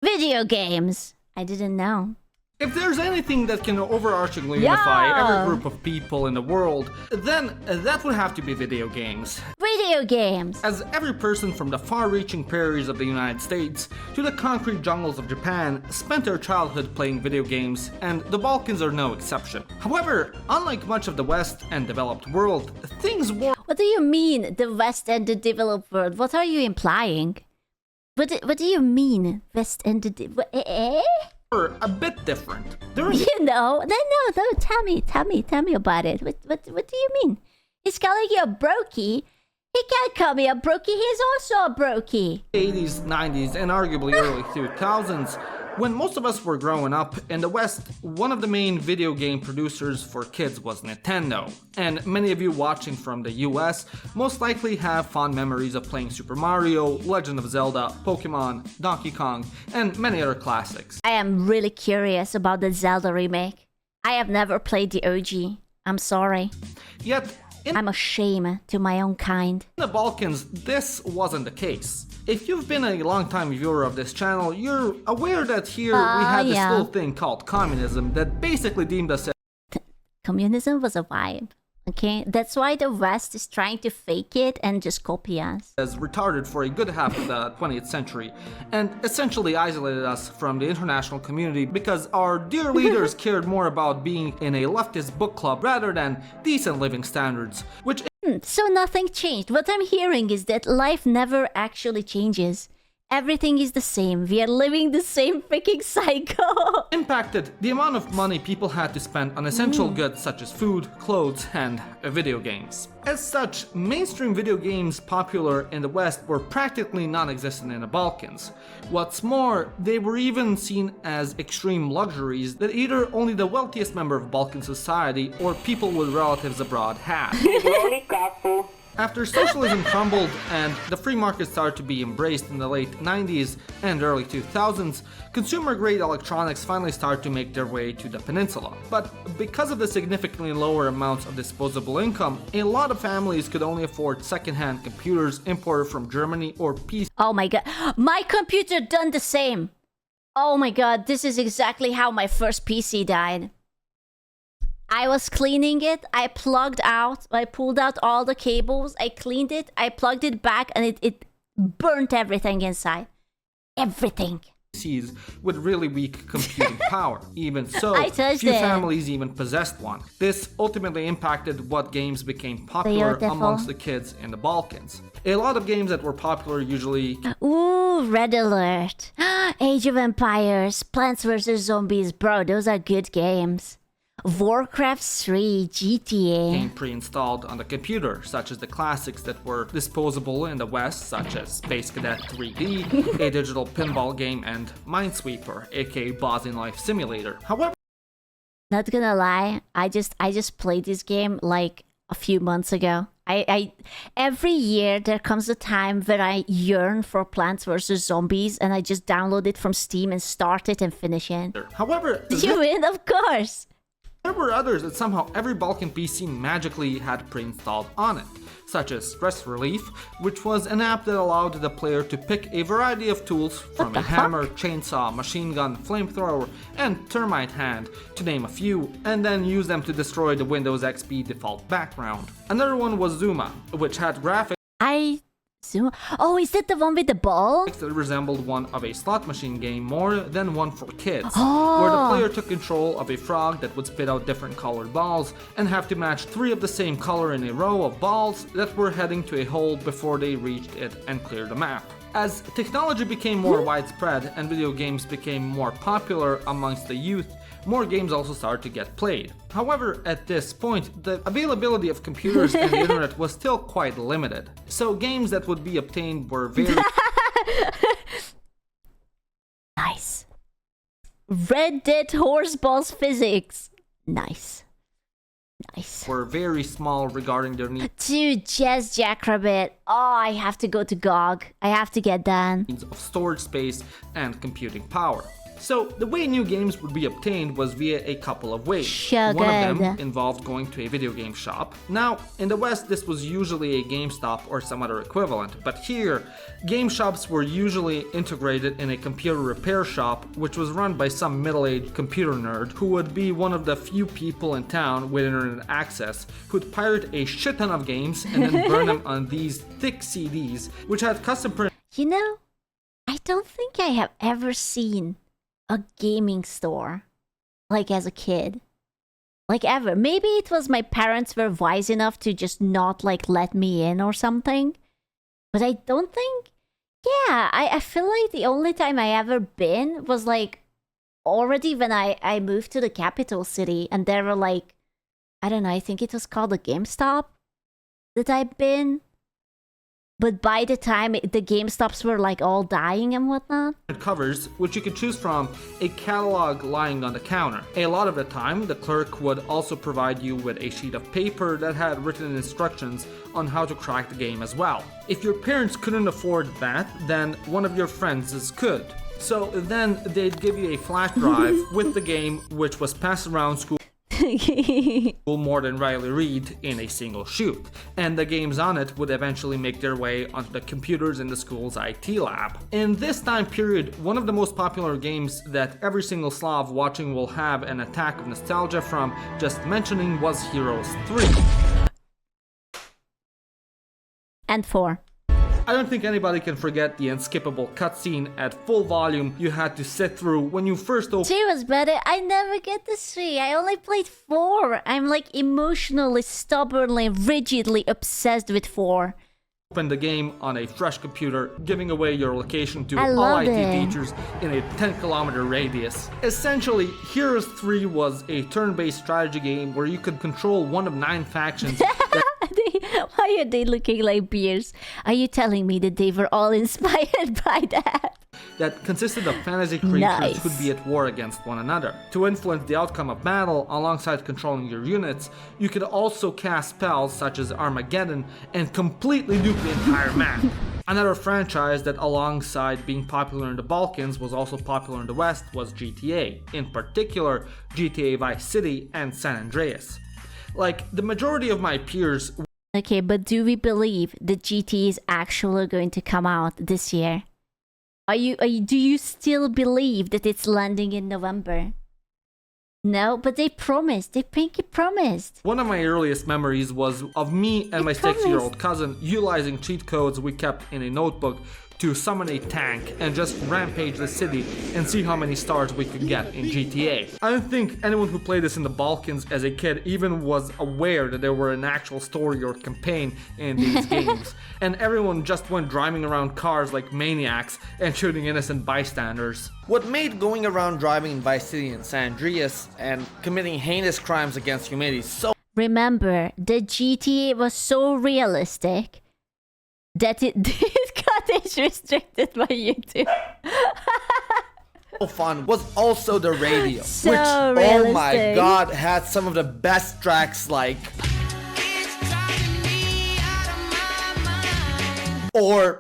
Video games. I didn't know. If there's anything that can overarchingly unify every group of people in the world, then that would have to be video games. Video games. As every person from the far-reaching prairies of the United States to the concrete jungles of Japan spent their childhood playing video games, and the Balkans are no exception. However, unlike much of the West and developed world, things were... What do you mean, the West and the developed world? What are you implying? What do you mean, West and the a bit different. You know, no, tell me about it. What do you mean? He's calling you a brokey. He can't call me a brokey, he's also a brokey. 80s, 90s, and arguably early 2000s, when most of us were growing up, in the West, one of the main video game producers for kids was Nintendo. And many of you watching from the US most likely have fond memories of playing Super Mario, Legend of Zelda, Pokemon, Donkey Kong, and many other classics. I am really curious about the Zelda remake. I have never played the OG. I'm sorry. Yet, I'm ashamed to my own kind. In the Balkans, this wasn't the case. If you've been a long-time viewer of this channel, you're aware that here we had this little thing called communism that basically deemed us as... Communism was a vibe, okay? That's why the West is trying to fake it and just copy us. As retarded for a good half of the 20th century, and essentially isolated us from the international community because our dear leaders cared more about being in a leftist book club rather than decent living standards, which... So nothing changed. What I'm hearing is that life never actually changes. Everything is the same. We are living the same freaking cycle. Impacted the amount of money people had to spend on essential goods such as food, clothes, and video games. As such, mainstream video games popular in the West were practically non-existent in the Balkans. What's more, they were even seen as extreme luxuries that either only the wealthiest member of Balkan society or people with relatives abroad had. After socialism crumbled and the free market started to be embraced in the late 90s and early 2000s, consumer-grade electronics finally started to make their way to the peninsula. But because of the significantly lower amounts of disposable income, a lot of families could only afford second-hand computers imported from Germany or PCs. Oh my god, my computer done the same. Oh my god, this is exactly how my first PC died. I was cleaning it, I pulled out all the cables, I cleaned it, I plugged it back, and it burnt everything inside. Everything. PCs with really weak computing power. Even so, few families even possessed one. This ultimately impacted what games became popular amongst the kids in the Balkans. A lot of games that were popular usually... Ooh, Red Alert. Age of Empires, Plants vs. Zombies, bro, those are good games. Warcraft 3, GTA. Game pre-installed on the computer, such as the classics that were disposable in the West, such as Space Cadet 3D, a digital pinball game, and Minesweeper, aka Boss in Life Simulator. However, not gonna lie, I just played this game like a few months ago. Every year there comes a time where I yearn for Plants vs. Zombies, and I just download it from Steam and start it and finish it. However, you win, of course. There were others that somehow every Balkan PC magically had pre-installed on it, such as Stress Relief, which was an app that allowed the player to pick a variety of tools from a hammer, chainsaw, machine gun, flamethrower, and termite hand, to name a few, and then use them to destroy the Windows XP default background. Another one was Zuma, which had graphics Oh, is that the one with the ball? That resembled one of a slot machine game more than one for kids, where the player took control of a frog that would spit out different colored balls and have to match 3 of the same color in a row of balls that were heading to a hole before they reached it and cleared the map. As technology became more widespread and video games became more popular amongst the youth, more games also started to get played. However, at this point, the availability of computers and the internet was still quite limited, so games that would be obtained were very... Nice. Red Dead Horseballs Physics. Nice. Nice. Were very small regarding their needs. Dude, Jazz Jackrabbit. Oh, I have to go to GOG. I have to get done. Needs of storage space and computing power. So the way new games would be obtained was via a couple of ways. Sugar. One of them involved going to a video game shop. Now, in the West, this was usually a GameStop or some other equivalent, but here, game shops were usually integrated in a computer repair shop, which was run by some middle-aged computer nerd who would be one of the few people in town with internet access who'd pirate a shit ton of games and then burn them on these thick CDs, which had custom print. You know, I don't think I have ever seen a gaming store, like as a kid. Like ever. Maybe it was my parents were wise enough to just not like let me in or something. But I don't think... Yeah, I feel like the only time I ever been was like already when I moved to the capital city and there were like, I don't know, I think it was called a GameStop that I've been. But by the time the GameStops were like all dying and whatnot. Covers, which you could choose from a catalog lying on the counter. A lot of the time, the clerk would also provide you with a sheet of paper that had written instructions on how to crack the game as well. If your parents couldn't afford that, then one of your friends could. So then they'd give you a flash drive with the game, which was passed around school more than rarely read in a single shoot, and the games on it would eventually make their way onto the computers in the school's IT lab. In this time period, one of the most popular games that every single Slav watching will have an attack of nostalgia from just mentioning was Heroes 3. And 4. I don't think anybody can forget the unskippable cutscene at full volume you had to sit through when you first opened. 3 was better. I never get the 3. I only played 4. I'm like emotionally, stubbornly, rigidly obsessed with 4. Open the game on a fresh computer, giving away your location to I all loved IT it. teachers in a 10-kilometer radius. Essentially, Heroes 3 was a turn-based strategy game where you could control one of 9 factions. Why are they looking like beers? Are you telling me that they were all inspired by that? That consisted of fantasy creatures Nice. who'd be at war against one another. To influence the outcome of battle alongside controlling your units, you could also cast spells such as Armageddon and completely nuke the entire map. Another franchise that alongside being popular in the Balkans was also popular in the West was GTA, in particular GTA Vice City and San Andreas. Like, the majority of my peers... Okay, but do we believe that GT is actually going to come out this year? Do you still believe that it's landing in November? No, but they promised. They pinky promised. One of my earliest memories was of me and my 6-year-old cousin utilizing cheat codes we kept in a notebook to summon a tank and just rampage the city and see how many stars we could get in GTA. I don't think anyone who played this in the Balkans as a kid even was aware that there were an actual story or campaign in these games. And everyone just went driving around cars like maniacs and shooting innocent bystanders. What made going around driving in Vice City and San Andreas and committing heinous crimes against humanity so... Remember, the GTA was so realistic that it got age restricted by YouTube. fun was also the radio, So which, oh my realistic. god, had some of the best tracks like... Or...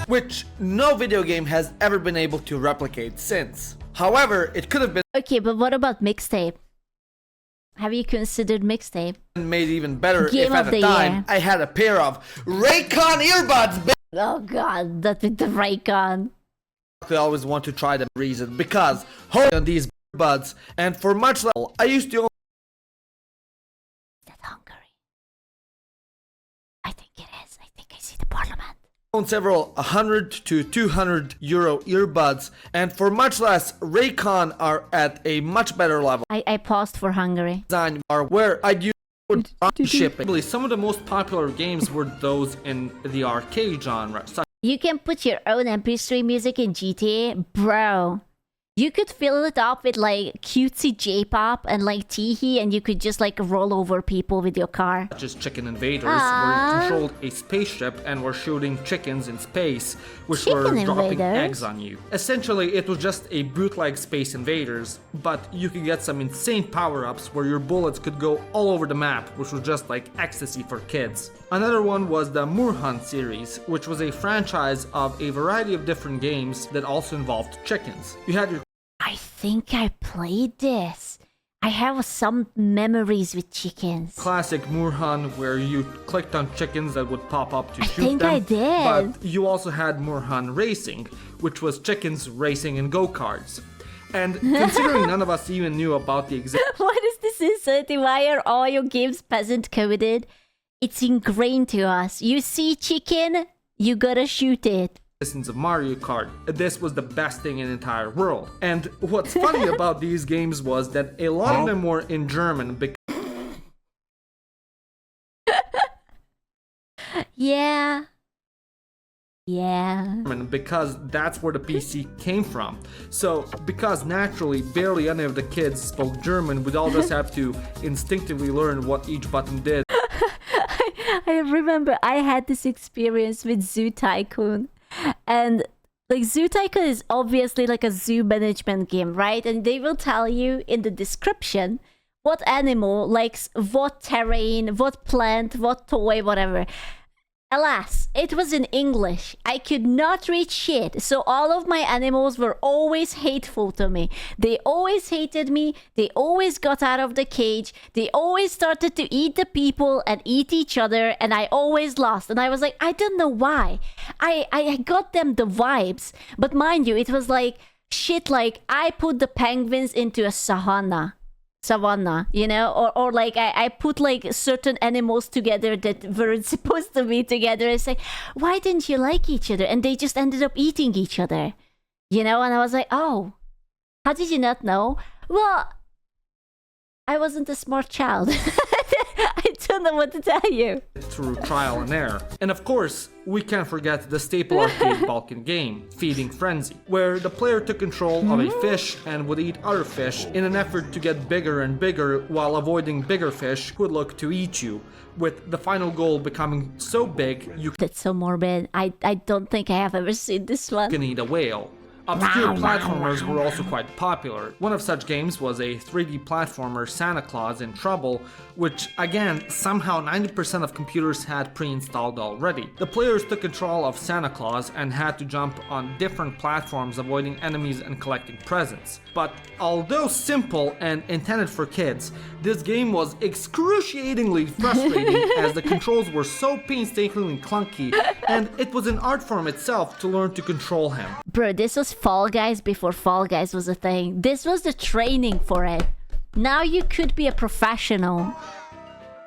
which no video game has ever been able to replicate since. However, it could have been Okay, but what about mixtape? Have you considered mixtape? made even better Game if at of the the time year. I had a pair of Raycon earbuds. Oh god, that with the Raycon. I always want to try the reason because hold on these buds, and for much less, I used to Is that Hungary? I think it is. I think I see the parliament. own several 100 to 200 euro earbuds, and for much less, Raycon are at a much better level. I paused for Hungary. Design are where I'd use shipping. Some of the most popular games were those in the arcade genre, such You can put your own MP3 music in GTA? Bro, You could fill it up with like cutesy J-pop and like teehee, and you could just like roll over people with your car. Just Chicken Invaders, where you controlled a spaceship and were shooting chickens in space, which were dropping eggs on you. Essentially, it was just a bootleg Space Invaders, but you could get some insane power-ups where your bullets could go all over the map, which was just like ecstasy for kids. Another one was the Moorhunt series, which was a franchise of a variety of different games that also involved chickens. You had your I think I played this. I have some memories with chickens. classic Moorhunt where you clicked on chickens that would pop up to shoot think them. I did. But you also had Moorhunt Racing, which was chickens racing in go-karts. And considering none of us even knew about the existence What is this insanity? Why are all your games peasant coded? It's ingrained to us. You see chicken, you gotta shoot it. of Mario Kart, this was the best thing in the entire world. And what's funny about these games was that a lot of them were in German Yeah. because that's where the PC came from. So, because naturally barely any of the kids spoke German, we'd all just have to instinctively learn what each button did. I remember I had this experience with Zoo Tycoon. And like Zoo Tycoon is obviously like a zoo management game, right? And they will tell you in the description what animal likes what terrain, what plant, what toy, whatever. Alas, it was in English. I could not read shit, so all of my animals were always hateful to me. They always hated me, they always got out of the cage, they always started to eat the people and eat each other, and I always lost. And I was like, I don't know why. I got them the vibes, but mind you, it was like shit like I put the penguins into a savanna, you know, or like I put like certain animals together that weren't supposed to be together. It's like, why didn't you like each other? And they just ended up eating each other, you know. And I was like, oh, how did you not know? Well, I wasn't a smart child. I don't know what to tell you. Through trial and error. And of course, we can't forget the staple arcade Balkan game, Feeding Frenzy, where the player took control of a fish and would eat other fish in an effort to get bigger and bigger while avoiding bigger fish who would look to eat you, with the final goal becoming so big you That's so morbid. I don't think I have ever seen this one. can eat a whale. Obscure platformers were also quite popular. One of such games was a 3D platformer Santa Claus in Trouble, which again, somehow 90% of computers had pre-installed already. The players took control of Santa Claus and had to jump on different platforms, avoiding enemies and collecting presents. But although simple and intended for kids, this game was excruciatingly frustrating as the controls were so painstakingly clunky, and it was an art form itself to learn to control him. Bro, this was Fall Guys before Fall Guys was a thing. This was the training for it. Now you could be a professional.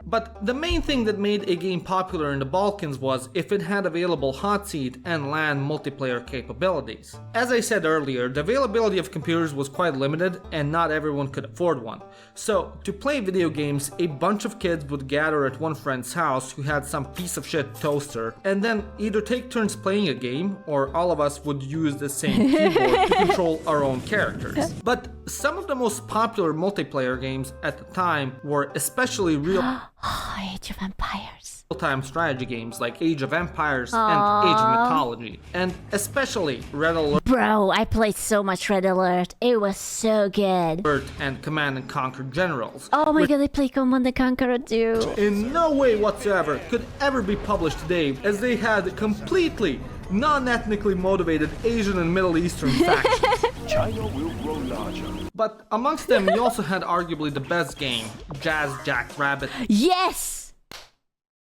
But the main thing that made a game popular in the Balkans was if it had available hot seat and LAN multiplayer capabilities. As I said earlier, the availability of computers was quite limited and not everyone could afford one. So, to play video games, a bunch of kids would gather at one friend's house who had some piece of shit toaster, and then either take turns playing a game, or all of us would use the same keyboard to control our own characters. But some of the most popular multiplayer games at the time were especially Age of Empires. real-time strategy games like Age of Empires and Age of Mythology, and especially Red Alert Bro, I played so much Red Alert. It was so good. and Command and Conquer Generals, Oh my god, I play Command and Conquer too. in no way whatsoever could ever be published today, as they had completely non-ethnically motivated Asian and Middle Eastern factions. China will grow larger. But amongst them, you also had arguably the best game, Jazz Jackrabbit Yes!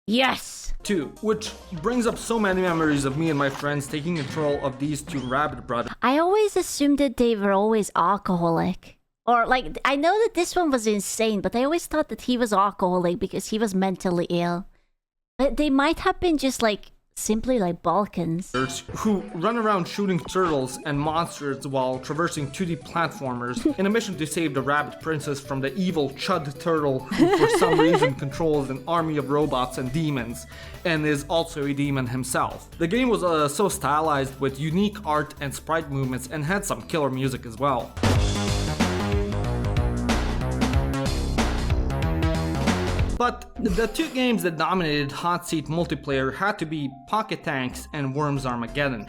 Yes! 2, which brings up so many memories of me and my friends taking control of these two rabbit brothers. I always assumed that they were always alcoholic. Or like, I know that this one was insane, but I always thought that he was alcoholic because he was mentally ill. But they might have been just like simply like Balkans. Who run around shooting turtles and monsters while traversing 2D platformers in a mission to save the rabbit princess from the evil Chud turtle who for some reason controls an army of robots and demons and is also a demon himself. The game was so stylized with unique art and sprite movements and had some killer music as well. But the two games that dominated hot seat multiplayer had to be Pocket Tanks and Worms Armageddon.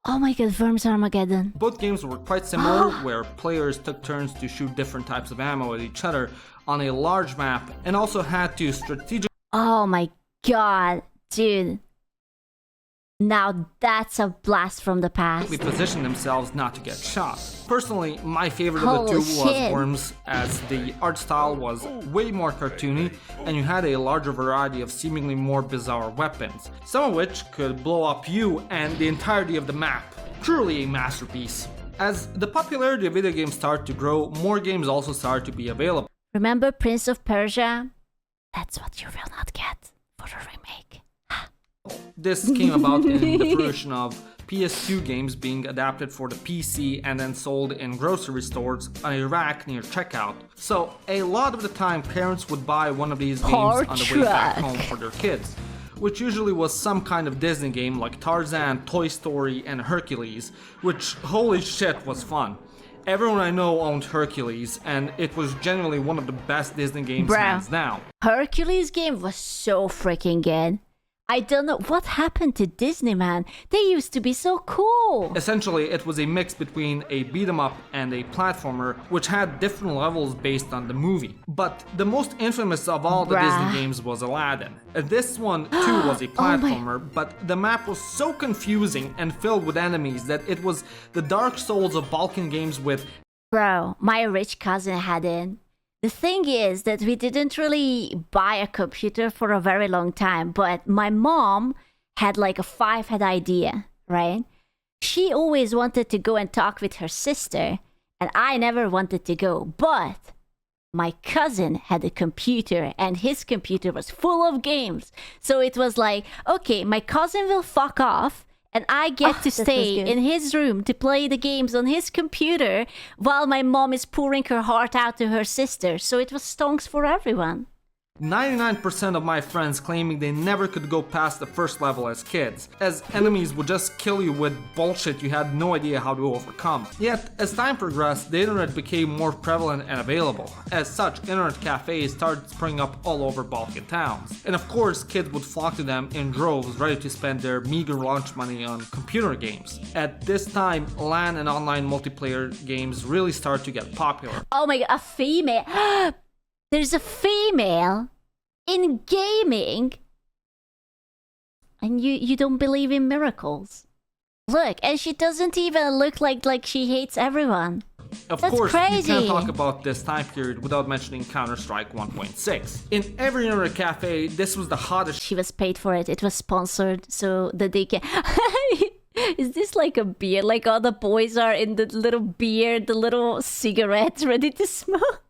Oh my god, Worms Armageddon. Both games were quite similar, where players took turns to shoot different types of ammo at each other on a large map and also had to strategically... Oh my god, dude. Now that's a blast from the past. position themselves not to get shot. Personally, my favorite of Holy the two was shit. Worms, as the art style was way more cartoony and you had a larger variety of seemingly more bizarre weapons, some of which could blow up you and the entirety of the map. Truly a masterpiece. As the popularity of video games started to grow, more games also started to be available. Remember Prince of Persia? That's what you will not get for the remake. This came about in the fruition of PS2 games being adapted for the PC and then sold in grocery stores on a rack near checkout. So a lot of the time parents would buy one of these games on the way back home for their kids, which usually was some kind of Disney game like Tarzan, Toy Story, and Hercules, which holy shit was fun. Everyone I know owned Hercules, and it was genuinely one of the best Disney games hands down. Hercules game was so freaking good. I don't know what happened to Disney, man. They used to be so cool. Essentially, it was a mix between a beat-em-up and a platformer, which had different levels based on the movie. But the most infamous of all the Disney games was Aladdin. This one, too, was a platformer, but the map was so confusing and filled with enemies that it was the Dark Souls of Balkan games with... Bro, my rich cousin had it. The thing is that we didn't really buy a computer for a very long time, but my mom had like a 5-head idea, right? She always wanted to go and talk with her sister, and I never wanted to go, but my cousin had a computer, and his computer was full of games. So it was like, okay, my cousin will fuck off, and I get to stay in his room to play the games on his computer while my mom is pouring her heart out to her sister. So it was stonks for everyone. 99% of my friends claiming they never could go past the first level as kids, as enemies would just kill you with bullshit you had no idea how to overcome. Yet, as time progressed, the internet became more prevalent and available. As such, internet cafes started springing up all over Balkan towns. And of course, kids would flock to them in droves, ready to spend their meager lunch money on computer games. At this time, LAN and online multiplayer games really started to get popular. Oh my god, a female! There's a female in gaming, and you don't believe in miracles. Look, and she doesn't even look like she hates everyone. Of That's course, crazy. you can't talk about this time period without mentioning Counter-Strike 1.6. In every internet cafe, this was the hottest. She was paid for it. It was sponsored so that they can... Is this like a beer? Like all the boys are in the little beer, the little cigarettes ready to smoke?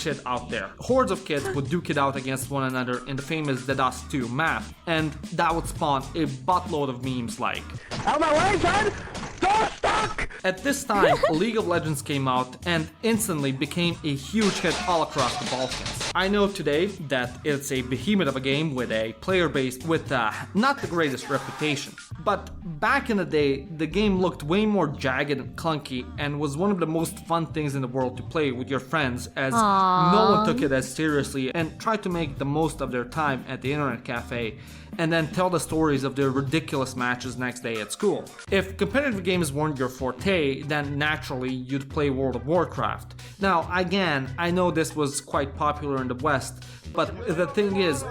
Shit out there. Hordes of kids would duke it out against one another in the famous The Dust 2 map, and that would spawn a buttload of memes like, Out my way, son! Door stuck! At this time, League of Legends came out and instantly became a huge hit all across the Balkans. I know today that it's a behemoth of a game with a player base with not the greatest reputation. But back in the day, the game looked way more jagged and clunky and was one of the most fun things in the world to play with your friends, as no one took it as seriously and tried to make the most of their time at the internet cafe and then tell the stories of their ridiculous matches next day at school. If competitive games weren't your forte, then naturally you'd play World of Warcraft. Now, again, I know this was quite popular in the West, but the thing is,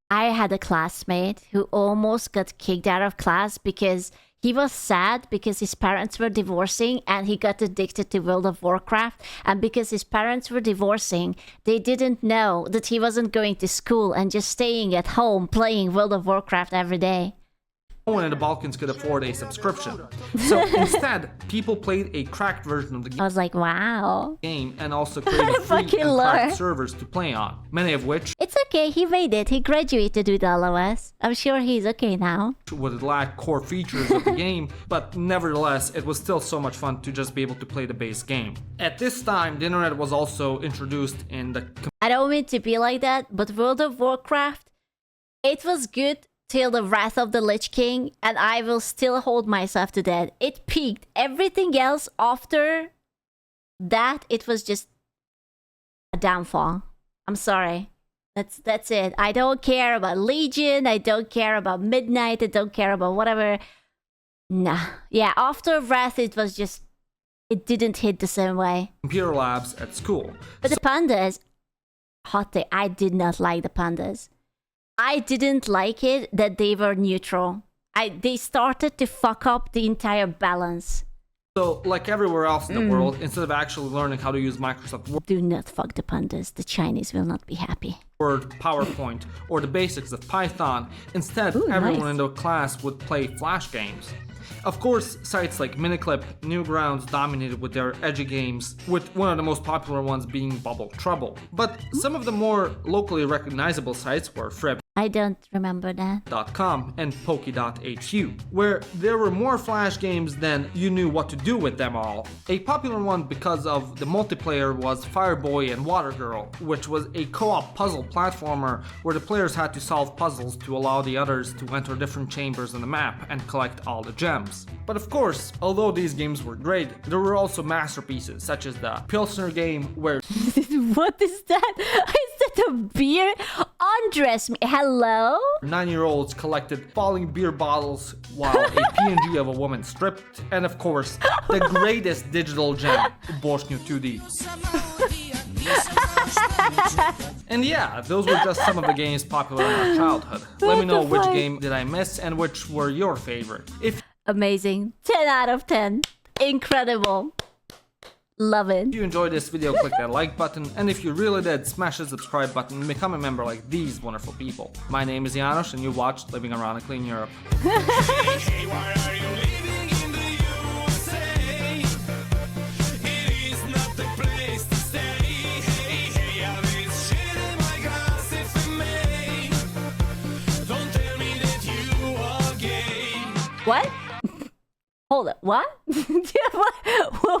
I had a classmate who almost got kicked out of class because he was sad because his parents were divorcing and he got addicted to World of Warcraft. And because his parents were divorcing, they didn't know that he wasn't going to school and just staying at home playing World of Warcraft every day. no one in the Balkans could afford a subscription. So instead, people played a cracked version of the I was like, wow. game and also created free and Fucking cracked lore. servers to play on, many of which It's a okay. He made it. He graduated with all of us. I'm sure he's okay now. Would lack core features of the game, but nevertheless, it was still so much fun to just be able to play the base game. At this time, the internet was also introduced in the... I don't mean to be like that, but World of Warcraft, it was good till the Wrath of the Lich King, and I will still hold myself to that. It peaked. Everything else after that, it was just a downfall. I'm sorry. That's it. I don't care about Legion. I don't care about Midnight. I don't care about whatever. Nah. Yeah, after Wrath, it was just... It didn't hit the same way. computer labs at school. But the pandas... Hot take. I did not like the pandas. I didn't like it that they were neutral. They started to fuck up the entire balance. So, like everywhere else in the world, instead of actually learning how to use Microsoft Do not fuck the pandas. The Chinese will not be happy. Word, PowerPoint, or the basics of Python, instead everyone nice. in the class would play Flash games. Of course, sites like Miniclip, Newgrounds dominated with their edgy games, with one of the most popular ones being Bubble Trouble. But some of the more locally recognizable sites were Freb. I don't remember that. .com and Poki.hu, where there were more Flash games than you knew what to do with them all. A popular one because of the multiplayer was Fireboy and Water Girl, which was a co-op puzzle platformer where the players had to solve puzzles to allow the others to enter different chambers in the map and collect all the gems. But of course, although these games were great, there were also masterpieces such as the Pilsner game where What is that? Is that a beer? Undress me. Hello? 9-year-olds collected falling beer bottles while a PNG of a woman stripped, and of course, the greatest digital gem, Borsnyu 2D. And yeah, those were just some of the games popular in our childhood. Let me know which game did I miss and which were your favorite. If Amazing. 10 out of 10. Incredible. Love it. you enjoyed this video, click that like button, and if you really did, smash the subscribe button and become a member like these wonderful people. My name is Janos, and you watched Living Ironically in Europe. Hey, why are you living in the USA? It is not the place to stay. Hey, I need shit in my glass if I may. Don't tell me that you are gay. What? Hold up. What? what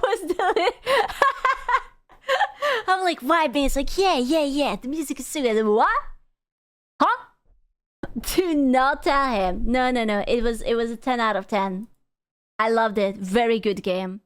was the... I'm like vibing. It's like, yeah. The music is so good. What? Huh? Do not tell him. No. It was a 10 out of 10. I loved it. Very good game.